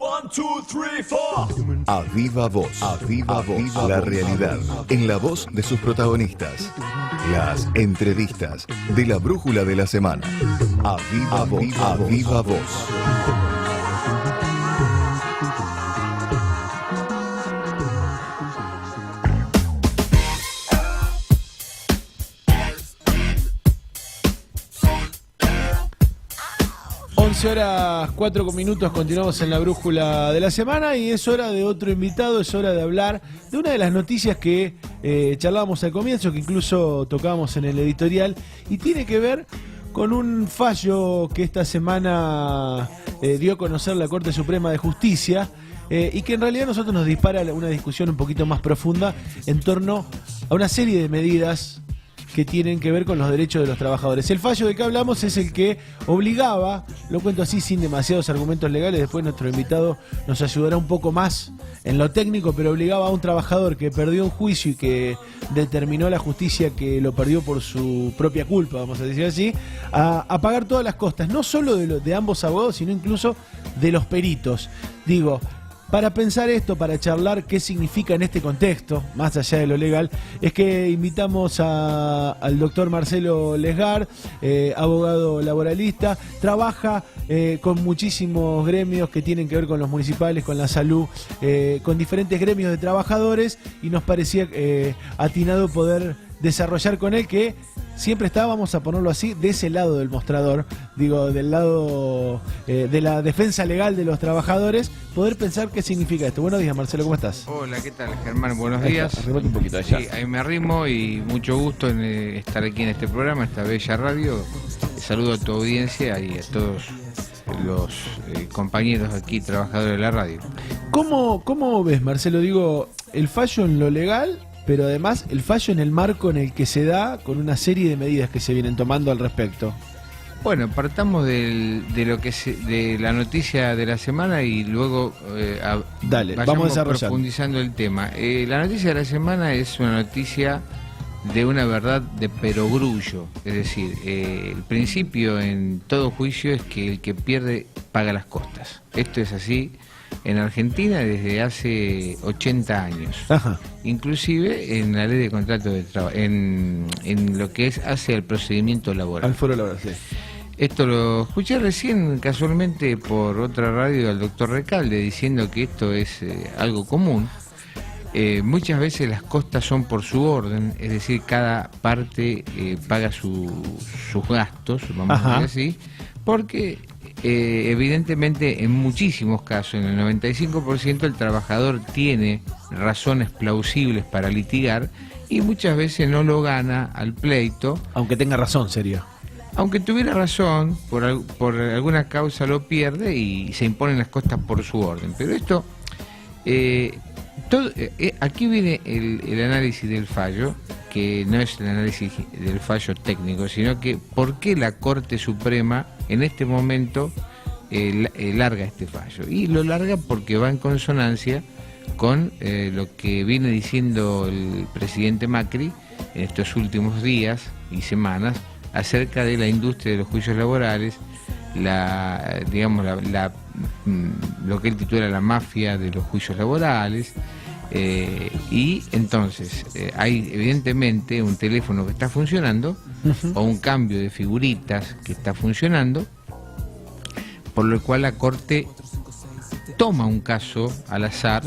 1, 2, 3, 4. A viva voz, la realidad, en la voz de sus protagonistas. Las entrevistas de la brújula de la semana. A viva voz. 11:04, continuamos en la brújula de la semana y es hora de otro invitado, es hora de hablar de una de las noticias que charlábamos al comienzo, que incluso tocábamos en el editorial, y tiene que ver con un fallo que esta semana dio a conocer la Corte Suprema de Justicia, y que en realidad a nosotros nos dispara una discusión un poquito más profunda en torno a una serie de medidas que tienen que ver con los derechos de los trabajadores. El fallo de que hablamos es el que obligaba, lo cuento así sin demasiados argumentos legales, después nuestro invitado nos ayudará un poco más en lo técnico, pero obligaba a un trabajador que perdió un juicio y que determinó la justicia que lo perdió por su propia culpa, vamos a decir así, a pagar todas las costas, no solo de ambos abogados, sino incluso de los peritos. Digo, para pensar esto, para charlar qué significa en este contexto, más allá de lo legal, es que invitamos al doctor Marcelo Lesgar, abogado laboralista, trabaja con muchísimos gremios que tienen que ver con los municipales, con la salud, con diferentes gremios de trabajadores, y nos parecía atinado poder desarrollar con él, que siempre está, vamos a ponerlo así, de ese lado del mostrador, digo, del lado de la defensa legal de los trabajadores, poder pensar qué significa esto. Buenos días, Marcelo, ¿cómo estás? Hola, ¿qué tal, Germán? Buenos días. Arrimate un poquito allá. Sí, ahí me arrimo y mucho gusto en estar aquí en este programa, esta bella radio. Saludo a tu audiencia y a todos los compañeros aquí, trabajadores de la radio. ¿Cómo ves, Marcelo? Digo, el fallo en lo legal, pero además el fallo en el marco en el que se da, con una serie de medidas que se vienen tomando al respecto. Bueno, partamos de la noticia de la semana y luego Dale, vamos desarrollando, profundizando el tema. La noticia de la semana es una noticia de una verdad de perogrullo, es decir, el principio en todo juicio es que el que pierde paga las costas. Esto es así en Argentina desde hace 80 años. Ajá. Inclusive en la ley de contrato de trabajo, en lo que hace al procedimiento laboral. Al foro laboral, sí. Esto lo escuché recién casualmente por otra radio al doctor Recalde diciendo que esto es algo común. Muchas veces las costas son por su orden, es decir, cada parte paga sus gastos, vamos a decir así, porque evidentemente en muchísimos casos, en el 95%, el trabajador tiene razones plausibles para litigar y muchas veces no lo gana al pleito. Aunque tenga razón, sería. Aunque tuviera razón, por alguna causa lo pierde y se imponen las costas por su orden. Pero esto, aquí viene el análisis del fallo, que no es el análisis del fallo técnico, sino que por qué la Corte Suprema en este momento larga este fallo. Y lo larga porque va en consonancia con lo que viene diciendo el presidente Macri en estos últimos días y semanas acerca de la industria de los juicios laborales, lo que él titula la mafia de los juicios laborales. Y entonces hay evidentemente un teléfono que está funcionando, o un cambio de figuritas que está funcionando, por lo cual la Corte toma un caso al azar.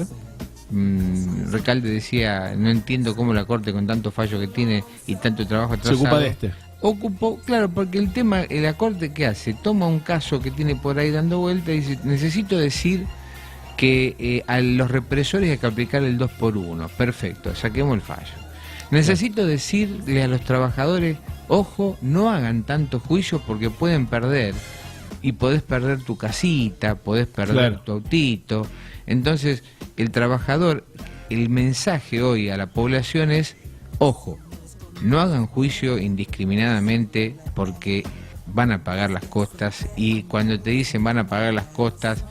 Recalde decía, no entiendo cómo la Corte, con tanto fallo que tiene y tanto trabajo atrasado, se ocupa de este. Claro, porque el tema, la Corte, ¿qué hace? Toma un caso que tiene por ahí dando vuelta y dice, necesito decir que a los represores hay que aplicar el 2x1. Perfecto, saquemos el fallo. Necesito decirle a los trabajadores, ojo, no hagan tantos juicios porque pueden perder. Y podés perder tu casita, podés perder tu autito. Entonces, el trabajador, el mensaje hoy a la población es, ojo, no hagan juicio indiscriminadamente porque van a pagar las costas, y cuando te dicen van a pagar las costas,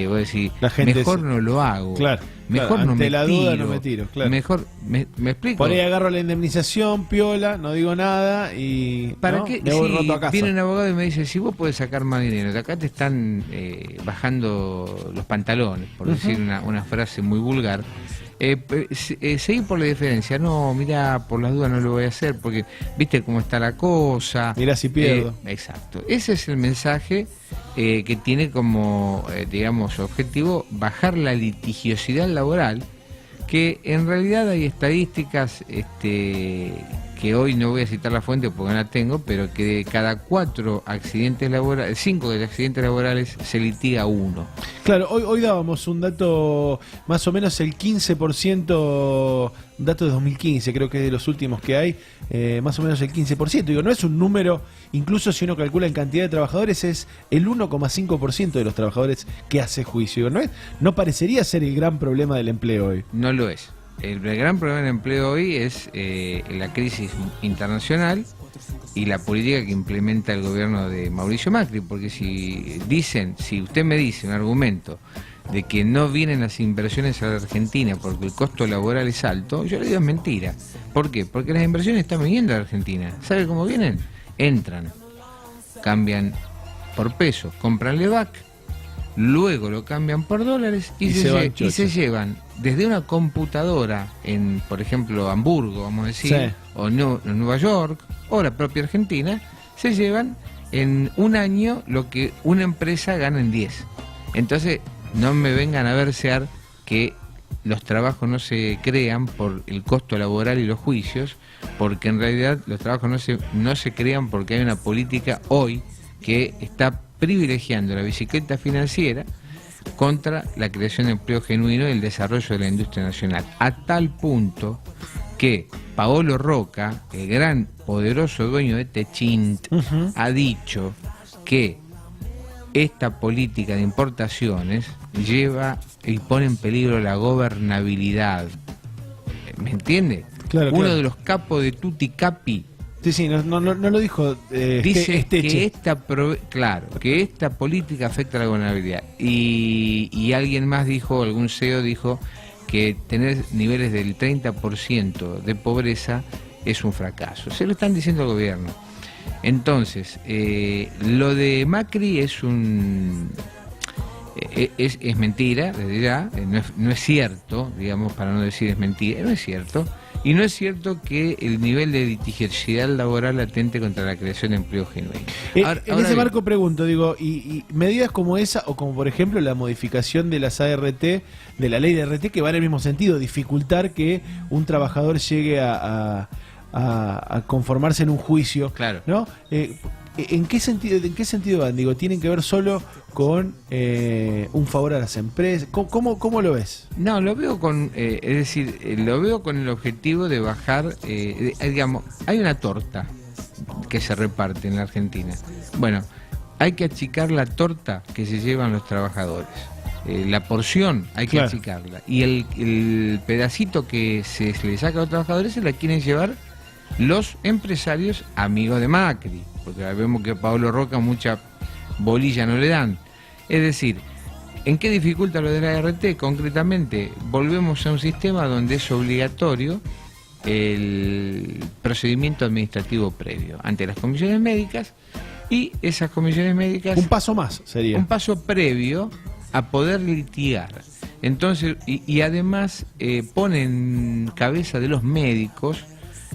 vos decís, La gente mejor no lo hago. Claro. Mejor claro, no ante me la tiro. duda no me tiro, claro. Mejor, ¿me explico? Por ahí agarro la indemnización, piola, no digo nada y ¿Para ¿no? qué? me voy Si roto a casa. viene un abogado y me dice, si vos podés sacar más dinero, de acá te están bajando los pantalones, por decir una frase muy vulgar, seguir por la diferencia. No, mira, por las dudas no lo voy a hacer, porque viste cómo está la cosa. Mirá si pierdo. Exacto. Ese es el mensaje que tiene como, digamos, objetivo bajar la litigiosidad laboral, que en realidad hay estadísticas que hoy no voy a citar la fuente porque no la tengo, pero que de cada 4 accidentes laborales, 5 de los accidentes laborales se litiga 1. Claro, hoy dábamos un dato, más o menos el 15%, dato de 2015, creo que es de los últimos que hay, más o menos el 15%. Digo, no es un número, incluso si uno calcula en cantidad de trabajadores, es el 1,5% de los trabajadores que hace juicio. Digo, no parecería ser el gran problema del empleo hoy. No lo es. El gran problema del empleo hoy es la crisis internacional y la política que implementa el gobierno de Mauricio Macri, porque si usted me dice un argumento de que no vienen las inversiones a la Argentina porque el costo laboral es alto, yo le digo es mentira. ¿Por qué? Porque las inversiones están viniendo a la Argentina. ¿Sabe cómo vienen? Entran, cambian por pesos, compran LEVAC, luego lo cambian por dólares y se llevan desde una computadora en, por ejemplo, Hamburgo, vamos a decir, sí, o no, en Nueva York, o la propia Argentina, se llevan en un año lo que una empresa gana en 10. Entonces, no me vengan a versear que los trabajos no se crean por el costo laboral y los juicios, porque en realidad los trabajos no se crean porque hay una política hoy que está privilegiando la bicicleta financiera contra la creación de empleo genuino y el desarrollo de la industria nacional, a tal punto que Paolo Roca, el gran poderoso dueño de Techint, ha dicho que esta política de importaciones lleva y pone en peligro la gobernabilidad. ¿Me entiende? Claro, Uno claro. de los capos de Tutti Capi Sí, no lo dijo. dice que esta política afecta a la gobernabilidad. Y alguien más dijo, algún CEO dijo, que tener niveles del 30% de pobreza es un fracaso. Se lo están diciendo al gobierno. Entonces, lo de Macri es mentira, desde ya, no es cierto, digamos, para no decir es mentira, no es cierto. Y no es cierto que el nivel de litigiosidad laboral atente contra la creación de empleo genuino. En ese marco pregunto, digo, y medidas como esa, o como por ejemplo la modificación de las ART, de la ley de ART, que va en el mismo sentido, dificultar que un trabajador llegue a conformarse en un juicio, claro, ¿no? ¿En qué sentido van? Digo, ¿tienen que ver solo con un favor a las empresas? ¿Cómo lo ves? No, lo veo lo veo con el objetivo de bajar, digamos, hay una torta que se reparte en la Argentina. Bueno, hay que achicar la torta que se llevan los trabajadores. La porción hay que achicarla. Y el pedacito que se le saca a los trabajadores se la quieren llevar los empresarios amigos de Macri, porque vemos que a Paolo Roca mucha bolilla no le dan. Es decir, ¿en qué dificulta lo de la ART? Concretamente, volvemos a un sistema donde es obligatorio el procedimiento administrativo previo ante las comisiones médicas, y esas comisiones médicas... Un paso más sería. Un paso previo a poder litigar. Entonces, y además pone en cabeza de los médicos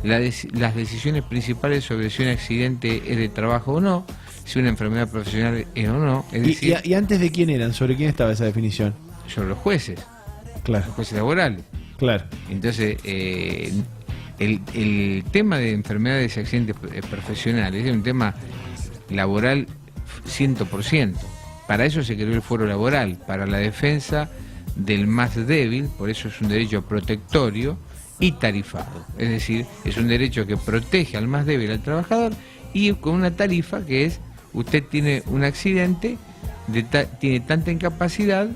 las decisiones principales sobre si un accidente es de trabajo o no, si una enfermedad profesional es o no. Es decir, ¿Y antes de quién eran? ¿Sobre quién estaba esa definición? sobre los jueces, Claro, los jueces laborales. claro. Entonces, el tema de enfermedades y accidentes profesionales es un tema laboral 100%. Para eso se creó el foro laboral, para la defensa del más débil, por eso es un derecho protectorio y tarifado. Es decir, es un derecho que protege al más débil, al trabajador, y con una tarifa que es, usted tiene un accidente, tiene tanta incapacidad,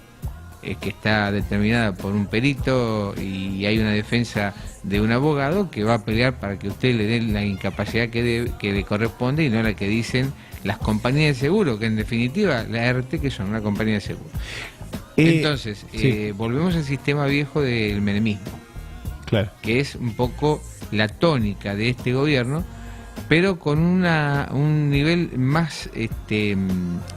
que está determinada por un perito, y hay una defensa de un abogado que va a pelear para que usted le dé la incapacidad que le corresponde, y no la que dicen las compañías de seguro, que en definitiva la ART, que son una compañía de seguro. Entonces, sí. volvemos al sistema viejo del menemismo, Claro. que es un poco la tónica de este gobierno, pero con un nivel más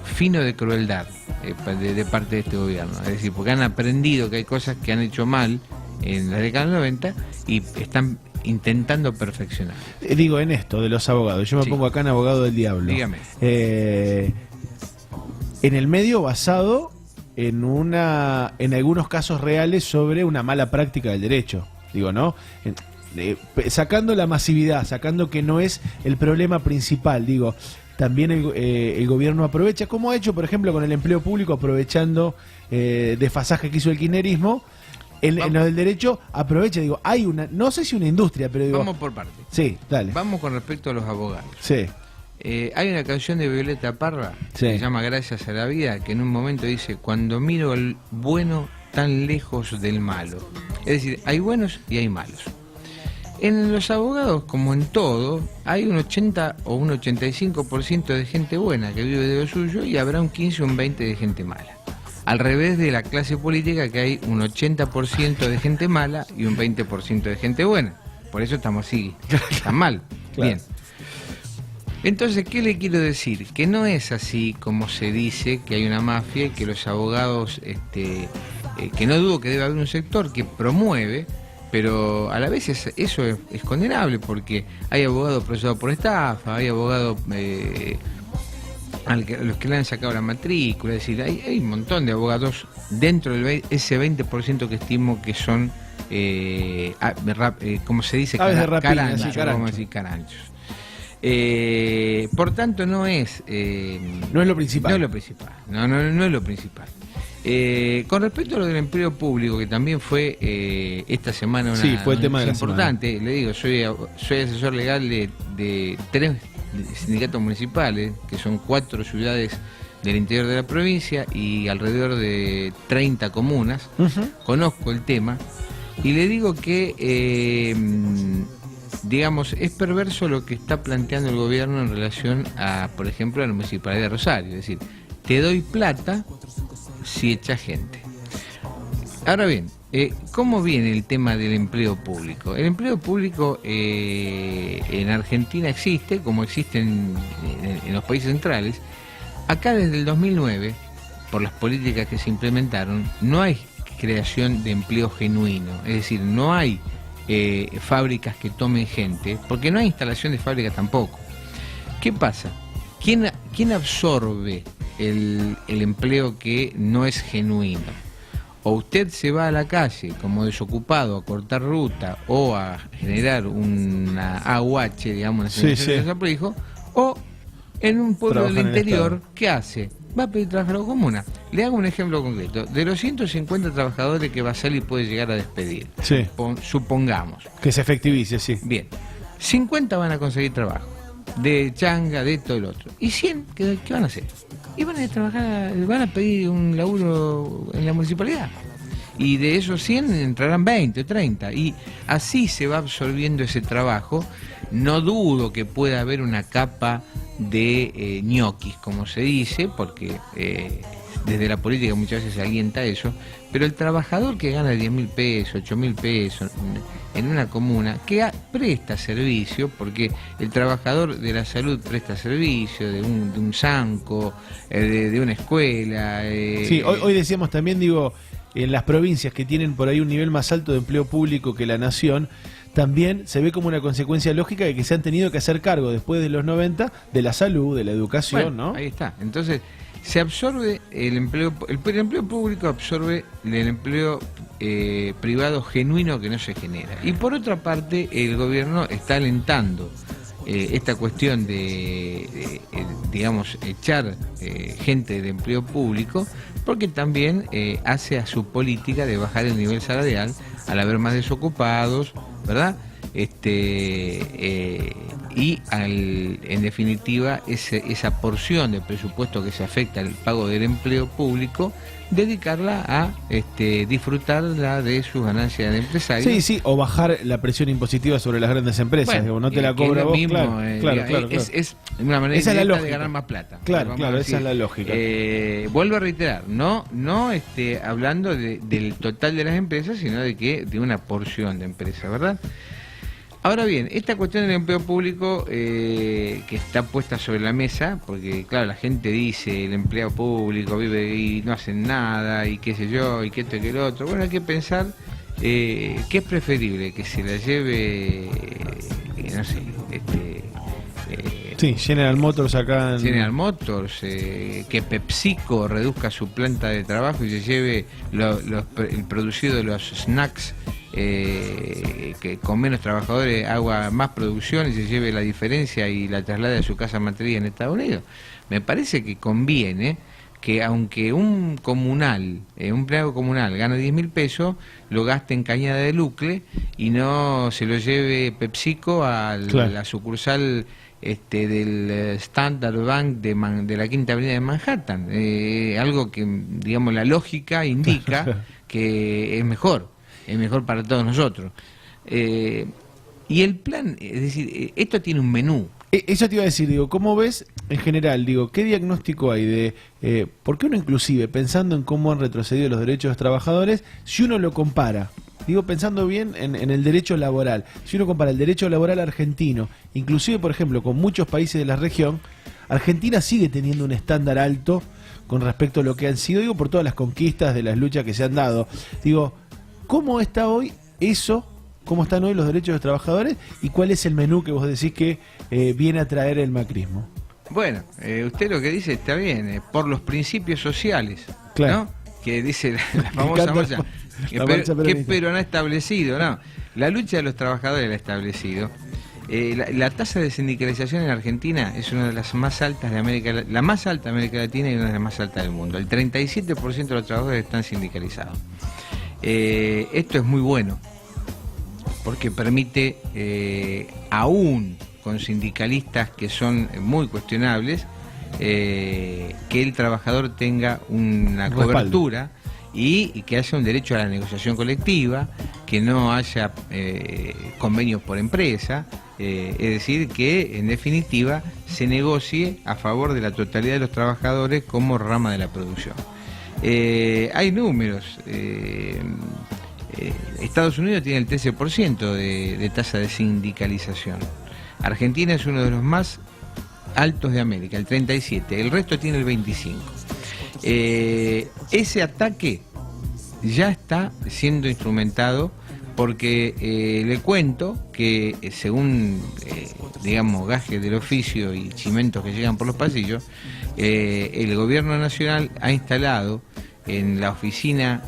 fino de crueldad de parte de este gobierno. Es decir, porque han aprendido que hay cosas que han hecho mal en la década del 90 y están intentando perfeccionar. Digo, en esto de los abogados, yo me Sí. pongo acá en abogado del diablo. Dígame. En el medio basado en algunos casos reales sobre una mala práctica del derecho. Digo, ¿no? Sacando la masividad, sacando que no es el problema principal, digo, también el gobierno aprovecha, como ha hecho, por ejemplo, con el empleo público, aprovechando desfasaje que hizo el kirchnerismo, en lo del derecho aprovecha, digo, hay una, no sé si una industria, pero digo... Vamos por partes. Sí, dale. Vamos con respecto a los abogados. Sí, Hay una canción de Violeta Parra Sí. que se llama Gracias a la vida, que en un momento dice: cuando miro el bueno tan lejos del malo. Es decir, hay buenos y hay malos. En los abogados, como en todo, hay un 80 o un 85% de gente buena que vive de lo suyo y habrá un 15 o un 20% de gente mala. Al revés de la clase política, que hay un 80% de gente mala y un 20% de gente buena. Por eso estamos así, tan mal. Claro. Bien. Entonces, ¿qué le quiero decir? Que no es así como se dice, que hay una mafia y que los abogados, que no dudo que debe haber un sector que promueve, pero a la vez eso es condenable, porque hay abogados procesados por estafa, hay abogados a los que le han sacado la matrícula, es decir, hay un montón de abogados dentro del ese 20% que estimo que son, como se dice, aves de rapiña, caranchos, sí, vamos a decir caranchos. Por tanto, no es no es lo principal. No es lo principal. No es lo principal. Con respecto a lo del empleo público, que también fue esta semana una Sí, fue el tema de la importante, le digo, soy asesor legal de 3 sindicatos municipales, que son 4 ciudades del interior de la provincia y alrededor de 30 comunas. Ujú. Conozco el tema y le digo que digamos, es perverso lo que está planteando el gobierno en relación a, por ejemplo, a la Municipalidad de Rosario. Es decir, te doy plata si echas gente. Ahora bien, ¿cómo viene el tema del empleo público? El empleo público en Argentina existe, como existe en los países centrales. Acá desde el 2009, por las políticas que se implementaron, no hay creación de empleo genuino. Es decir, no hay fábricas que tomen gente, porque no hay instalación de fábricas tampoco. ¿Qué pasa? ¿Quién absorbe el empleo que no es genuino? O usted se va a la calle como desocupado a cortar ruta o a generar una AUH, digamos, una asignación de desempleo, o en un pueblo Trabaja del en el interior, Estado. ¿qué hace? Va a pedir trabajo a la comuna. Le hago un ejemplo concreto. De los 150 trabajadores que Basali puede llegar a despedir, Sí. supongamos. Que se efectivice, sí. Bien, 50 van a conseguir trabajo. De changa, de todo el otro. ¿Y 100 qué van a hacer? Y van a trabajar, van a pedir un laburo en la municipalidad. Y de esos 100 entrarán 20 o 30. Y así se va absorbiendo ese trabajo. No dudo que pueda haber una capa de ñoquis, como se dice, porque desde la política muchas veces se alienta eso, pero el trabajador que gana 10.000 pesos, 8.000 pesos en una comuna, que presta servicio, porque el trabajador de la salud presta servicio, de un sanco, de una escuela. Sí, hoy decíamos también, digo, en las provincias que tienen por ahí un nivel más alto de empleo público que la nación, también se ve como una consecuencia lógica de que se han tenido que hacer cargo después de los 90 de la salud, de la educación, Bueno, ¿no? ahí está. Entonces, se absorbe el empleo, el empleo público absorbe el empleo privado genuino que no se genera. Y por otra parte, el gobierno está alentando esta cuestión de digamos, echar gente del empleo público, porque también hace a su política de bajar el nivel salarial al haber más desocupados, ¿verdad? y en definitiva esa porción de presupuesto que se afecta al pago del empleo público, dedicarla a disfrutarla de sus ganancias de empresario. Sí, o bajar la presión impositiva sobre las grandes empresas, bueno, no te la cobra vos, mismo, claro. Es una manera esa es la de ganar más plata. Claro, esa es la lógica. Vuelvo a reiterar, no hablando del total de las empresas, sino de una porción de empresas, ¿verdad? Ahora bien, esta cuestión del empleo público que está puesta sobre la mesa, porque claro, la gente dice, el empleado público vive y no hacen nada, y qué sé yo, y que esto y que lo otro. Bueno, hay que pensar que es preferible que se la lleve, no sé, sí, General Motors acá General Motors, que PepsiCo reduzca su planta de trabajo y se lleve el producido de los snacks, que con menos trabajadores haga más producción y se lleve la diferencia y la traslade a su casa matriz en Estados Unidos. Me parece que conviene que aunque un empleado comunal gane 10.000 pesos, lo gaste en cañada de Lucle y no se lo lleve PepsiCo a la sucursal del Standard Bank de la Quinta Avenida de Manhattan. Algo que, digamos, la lógica indica que es mejor para todos nosotros. Y el plan, es decir, esto tiene un menú. Eso te iba a decir, ¿cómo ves en general, qué diagnóstico hay de, por qué uno inclusive, pensando en cómo han retrocedido los derechos de los trabajadores, si uno lo compara, pensando bien en el derecho laboral, si uno compara el derecho laboral argentino, inclusive, por ejemplo, con muchos países de la región, Argentina sigue teniendo un estándar alto con respecto a lo que han sido, por todas las conquistas de las luchas que se han dado. ¿Cómo está hoy eso? ¿Cómo están hoy los derechos de los trabajadores? ¿Y cuál es el menú que vos decís que viene a traer el macrismo? Bueno, usted lo que dice está bien, por los principios sociales, claro, ¿no? Que dice la famosa marcha, que Perón ha establecido, ¿no? La lucha de los trabajadores la ha establecido. La tasa de sindicalización en Argentina es una de las más altas de la más alta de América Latina y una de las más altas del mundo. El 37% de los trabajadores están sindicalizados. Esto es muy bueno, porque permite, aún con sindicalistas que son muy cuestionables, que el trabajador tenga una cobertura y que haya un derecho a la negociación colectiva, que no haya convenios por empresa, es decir, que en definitiva se negocie a favor de la totalidad de los trabajadores como rama de la producción. Hay números. Estados Unidos tiene el 13% de tasa de sindicalización. Argentina es uno de los más altos de América, el 37%. El resto tiene el 25%. Ese ataque ya está siendo instrumentado porque le cuento que según, digamos, gajes del oficio y chimentos que llegan por los pasillos, el gobierno nacional ha instalado en la oficina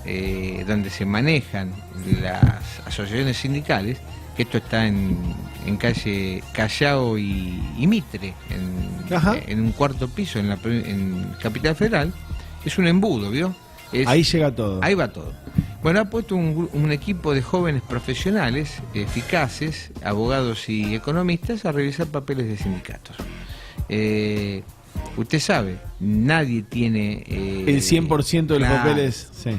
donde se manejan las asociaciones sindicales, que esto está en calle Callao y Mitre, en un cuarto piso en Capital Federal. Es un embudo, ¿vio? Ahí llega todo. Ahí va todo. Bueno, ha puesto un equipo de jóvenes profesionales, eficaces, abogados y economistas, a revisar papeles de sindicatos. Usted sabe, nadie tiene... el 100% de los papeles, sí.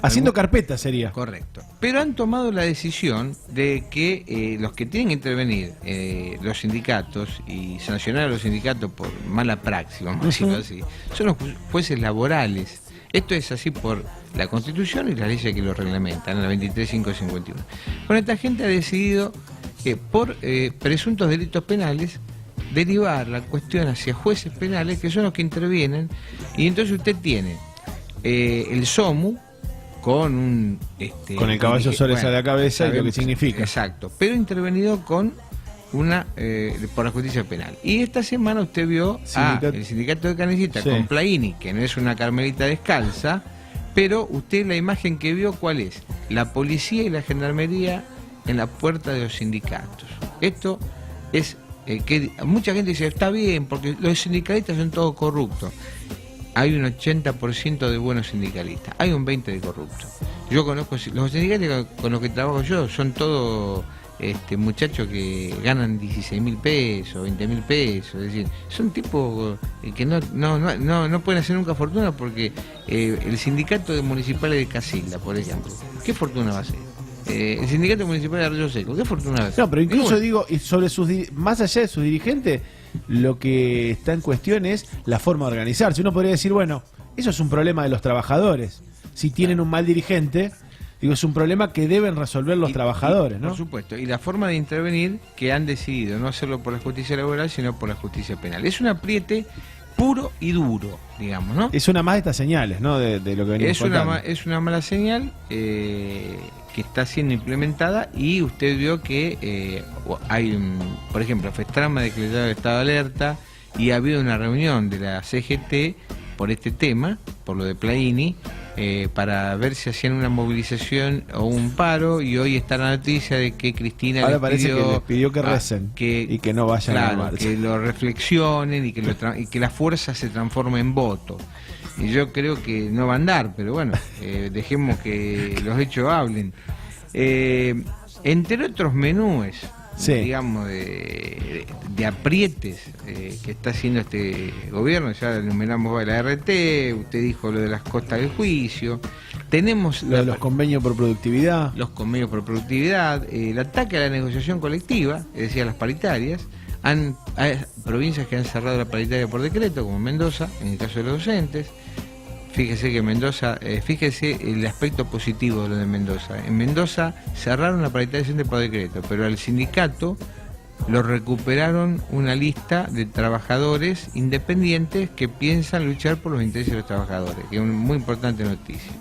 Haciendo carpeta sería. Correcto. Pero han tomado la decisión de que los que tienen que intervenir, los sindicatos, y sancionar a los sindicatos por mala praxis, vamos a decirlo así, son los jueces laborales. Esto es así por la Constitución y las leyes que lo reglamentan, la 23.551. Bueno, esta gente ha decidido que por presuntos delitos penales derivar la cuestión hacia jueces penales, que son los que intervienen, y entonces usted tiene el SOMU con un... con el caballo Soles a la cabeza, y lo que significa. Exacto, pero intervenido con por la justicia penal. Y esta semana usted vio el sindicato de Canillita, sí, con Plaini, que no es una carmelita descalza, pero usted la imagen que vio, ¿cuál es? La policía y la gendarmería en la puerta de los sindicatos. Esto es que mucha gente dice, está bien, porque los sindicalistas son todos corruptos. Hay un 80% de buenos sindicalistas, hay un 20% de corruptos. Yo conozco, los sindicalistas con los que trabajo yo son todos muchachos que ganan 16.000 pesos, 20.000 pesos, es decir, son tipos que no pueden hacer nunca fortuna porque el sindicato de municipales de Casilda, por ejemplo, ¿qué fortuna va a hacer? El sindicato municipal de Arroyo Seco, ¿qué fortuna va a hacer? No, pero incluso digo, y sobre más allá de sus dirigentes, lo que está en cuestión es la forma de organizarse. Uno podría decir, bueno, eso es un problema de los trabajadores. Si tienen un mal dirigente, digo, es un problema que deben resolver los trabajadores, ¿no? Por supuesto, y la forma de intervenir que han decidido no hacerlo por la justicia laboral, sino por la justicia penal. Es un apriete puro y duro, digamos, ¿no? Es una más de estas señales, ¿no? De lo que venimos contando. Es una mala señal que está siendo implementada, y usted vio que hay, por ejemplo, FESTRAM ha declarado estado de alerta y ha habido una reunión de la CGT por este tema, por lo de Plaini, para ver si hacían una movilización o un paro, y hoy está la noticia de que Cristina ahora parece que les pidió que recen y que no vayan a la marcha. Que lo reflexionen y que la fuerza se transforme en voto. Y yo creo que no va a andar, pero bueno, dejemos que los hechos hablen. Entre otros menúes, digamos, de aprietes que está haciendo este gobierno, ya enumeramos la RT, usted dijo lo de las costas del juicio, tenemos lo de los convenios por productividad. Los convenios por productividad, el ataque a la negociación colectiva, es decir, a las paritarias. Hay provincias que han cerrado la paritaria por decreto, como Mendoza, en el caso de los docentes. Fíjese que Mendoza, fíjese el aspecto positivo de lo de Mendoza. En Mendoza cerraron la paritaria por decreto, pero al sindicato lo recuperaron una lista de trabajadores independientes que piensan luchar por los intereses de los trabajadores, que es una muy importante noticia.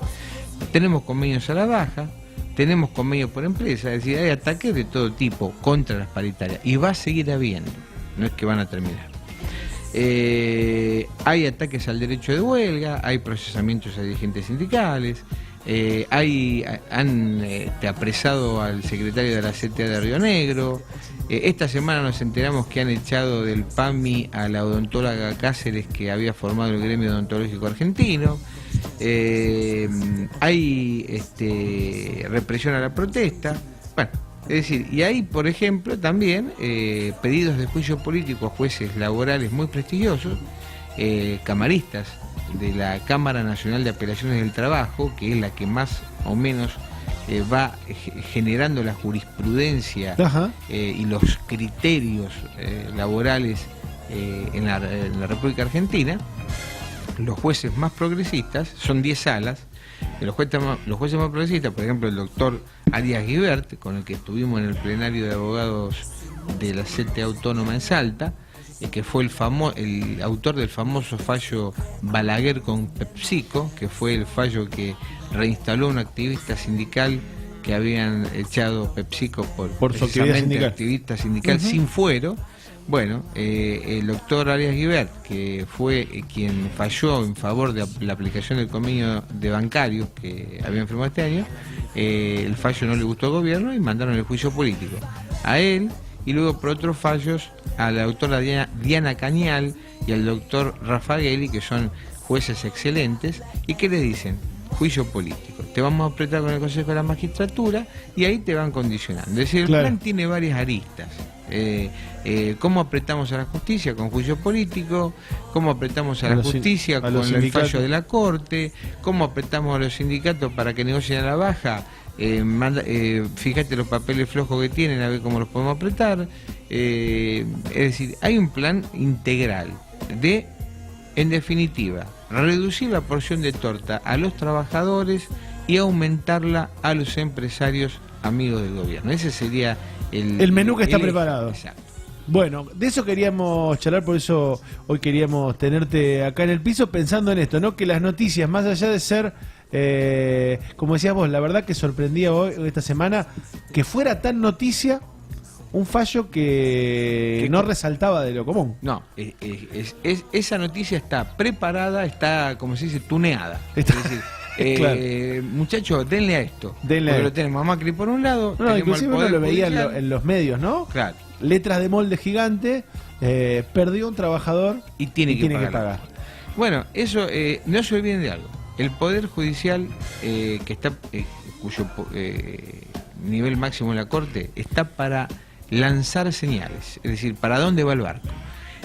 Tenemos convenios a la baja, tenemos convenios por empresa, es decir, hay ataques de todo tipo contra las paritarias, y va a seguir habiendo, no es que van a terminar. Hay ataques al derecho de huelga, hay procesamientos a dirigentes sindicales, han apresado al secretario de la CTA de Río Negro. Esta semana nos enteramos que han echado del PAMI a la odontóloga Cáceres, que había formado el gremio odontológico argentino. Hay represión a la protesta. Bueno, es decir, y hay, por ejemplo, también pedidos de juicio político a jueces laborales muy prestigiosos, camaristas de la Cámara Nacional de Apelaciones del Trabajo, que es la que más o menos va generando la jurisprudencia y los criterios laborales en la República Argentina. Los jueces más progresistas, son 10 salas. Los jueces más progresistas, por ejemplo, el doctor Arias Guibert, con el que estuvimos en el plenario de abogados de la CTA Autónoma en Salta, que fue el autor del famoso fallo Balaguer con PepsiCo, que fue el fallo que reinstaló a un activista sindical que habían echado PepsiCo por su actividad sindical. Activista sindical sin fuero. Bueno, el doctor Arias Guibert, que fue quien falló en favor de la aplicación del convenio de bancarios que habían firmado este año, el fallo no le gustó al gobierno y mandaron el juicio político a él, y luego por otros fallos a la doctora Diana Cañal y al doctor Raffaelli, que son jueces excelentes, y que les dicen: juicio político, te vamos a apretar con el Consejo de la Magistratura, y ahí te van condicionando. Es decir, el plan tiene varias aristas. ¿Cómo apretamos a la justicia? Con juicio político. ¿Cómo apretamos a la justicia? Con el fallo de la Corte. ¿Cómo apretamos a los sindicatos para que negocien a la baja? Fíjate los papeles flojos que tienen, a ver cómo los podemos apretar. Es decir, hay un plan integral de, en definitiva, reducir la porción de torta a los trabajadores y aumentarla a los empresarios amigos del gobierno. Ese sería el menú que está preparado. Exacto. Bueno, de eso queríamos charlar, por eso hoy queríamos tenerte acá en el piso, pensando en esto, ¿no? Que las noticias, más allá de ser, como decías vos, la verdad que sorprendía hoy, esta semana, que fuera tan noticia un fallo que no resaltaba de lo común. No, esa noticia está preparada, está, como se dice, tuneada. Es decir, claro. Muchachos, denle a esto. Porque lo tenemos a Macri por un lado. No, inclusive uno lo veía en los medios, ¿no? Claro. Letras de molde gigante, perdió un trabajador y tiene que pagar. Bueno, eso, no se olviden de algo. El Poder Judicial, que está, cuyo nivel máximo de la Corte, está para lanzar señales, es decir, para dónde va el barco.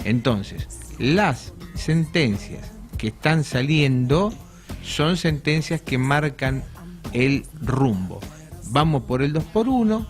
Entonces, las sentencias que están saliendo son sentencias que marcan el rumbo. Vamos por el 2x1, claro.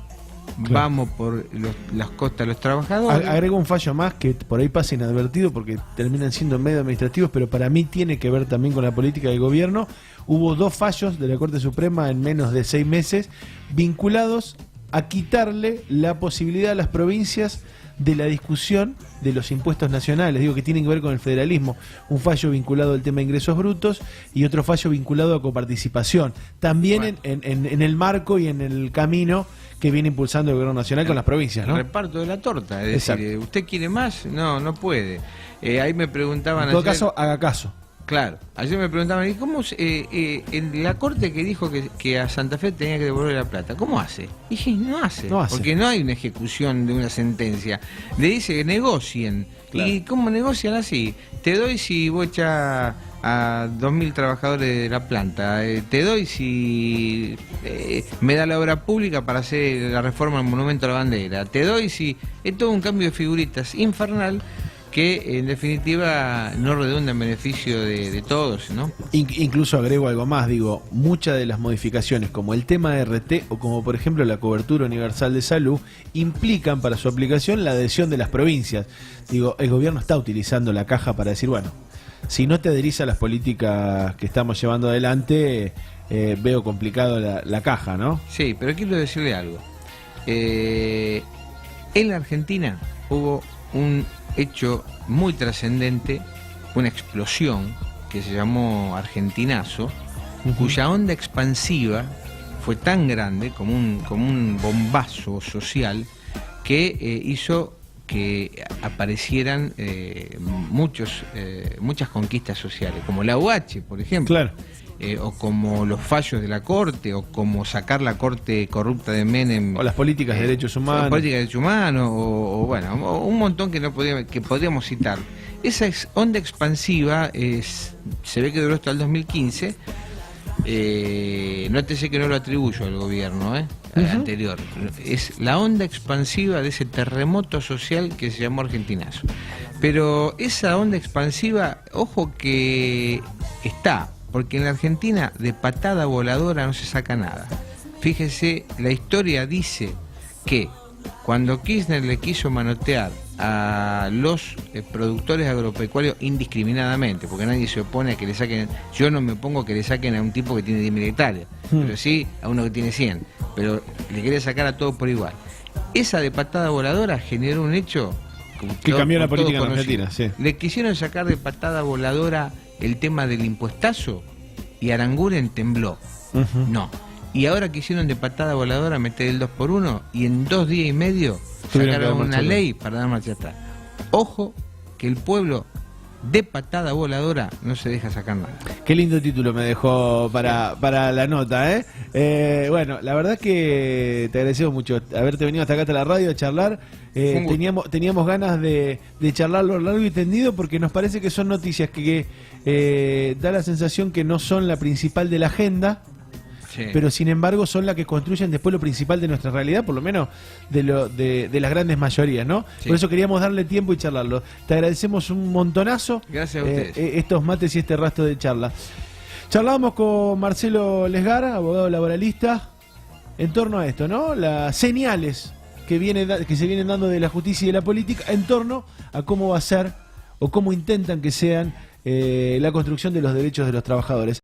Vamos por las costas de los trabajadores. Agrego un fallo más que por ahí pasa inadvertido porque terminan siendo medio administrativos, pero para mí tiene que ver también con la política del gobierno. Hubo 2 fallos de la Corte Suprema en menos de 6 meses vinculados a quitarle la posibilidad a las provincias de la discusión de los impuestos nacionales, digo que tienen que ver con el federalismo. Un fallo vinculado al tema de ingresos brutos y otro fallo vinculado a coparticipación, también bueno, en el marco y en el camino que viene impulsando el gobierno nacional con las provincias, ¿no? El reparto de la torta, es decir, ¿usted quiere más? No puede. Ahí me preguntaban... En todo caso, haga caso. Claro, ayer me preguntaban, ¿y cómo en la Corte que dijo que a Santa Fe tenía que devolver la plata? ¿Cómo hace? Y dije, no hace, porque no hay una ejecución de una sentencia. Le dice que negocien. Claro. ¿Y cómo negocian así? Te doy si vos echás a 2.000 trabajadores de la planta, te doy si me da la obra pública para hacer la reforma del Monumento a la Bandera, te doy si... Es todo un cambio de figuritas infernal que en definitiva no redunda en beneficio de todos, ¿no? Incluso agrego algo más, digo, muchas de las modificaciones como el tema de RT o como por ejemplo la cobertura universal de salud implican para su aplicación la adhesión de las provincias. Digo, el gobierno está utilizando la caja para decir, bueno, si no te adherís a las políticas que estamos llevando adelante, veo complicado la caja, ¿no? Sí, pero quiero decirle algo. En la Argentina hubo un hecho muy trascendente, una explosión que se llamó Argentinazo, cuya onda expansiva fue tan grande como un bombazo social que hizo que aparecieran muchas conquistas sociales, como la UH, por ejemplo. Claro. O como los fallos de la Corte, o como sacar la Corte corrupta de Menem. O las políticas de derechos humanos. Las políticas de derechos humanos, o bueno, un montón que podríamos citar. Esa onda expansiva se ve que duró hasta el 2015. Nótese que no lo atribuyo al gobierno anterior. Es la onda expansiva de ese terremoto social que se llamó Argentinazo. Pero esa onda expansiva, ojo que está... Porque en la Argentina de patada voladora no se saca nada. Fíjese, la historia dice que cuando Kirchner le quiso manotear a los productores agropecuarios indiscriminadamente, porque nadie se opone a que le saquen, yo no me opongo a que le saquen a un tipo que tiene 10.000 hectáreas, pero sí a uno que tiene 100, pero le quiere sacar a todos por igual. Esa de patada voladora generó un hecho que cambió la política en Argentina, sí. Le quisieron sacar de patada voladora el tema del impuestazo y Aranguren tembló. No. Y ahora quisieron de patada voladora meter el 2x1 y en 2 días y medio sacaron una ley para dar marcha atrás. Ojo que el pueblo de patada voladora no se deja sacar nada. Qué lindo título me dejó para la nota, bueno, la verdad que te agradecemos mucho haberte venido hasta acá hasta la radio a charlar. Teníamos ganas de charlarlo largo y tendido porque nos parece que son noticias que da la sensación que no son la principal de la agenda. Sí. Pero sin embargo son las que construyen después lo principal de nuestra realidad, por lo menos de las grandes mayorías, ¿no? Sí. Por eso queríamos darle tiempo y charlarlo. Te agradecemos un montonazo. Gracias a ustedes. Estos mates y este rastro de charla. Charlábamos con Marcelo Lesgar, abogado laboralista, en torno a esto, ¿no? Las señales que se vienen dando de la justicia y de la política en torno a cómo va a ser o cómo intentan que sean la construcción de los derechos de los trabajadores.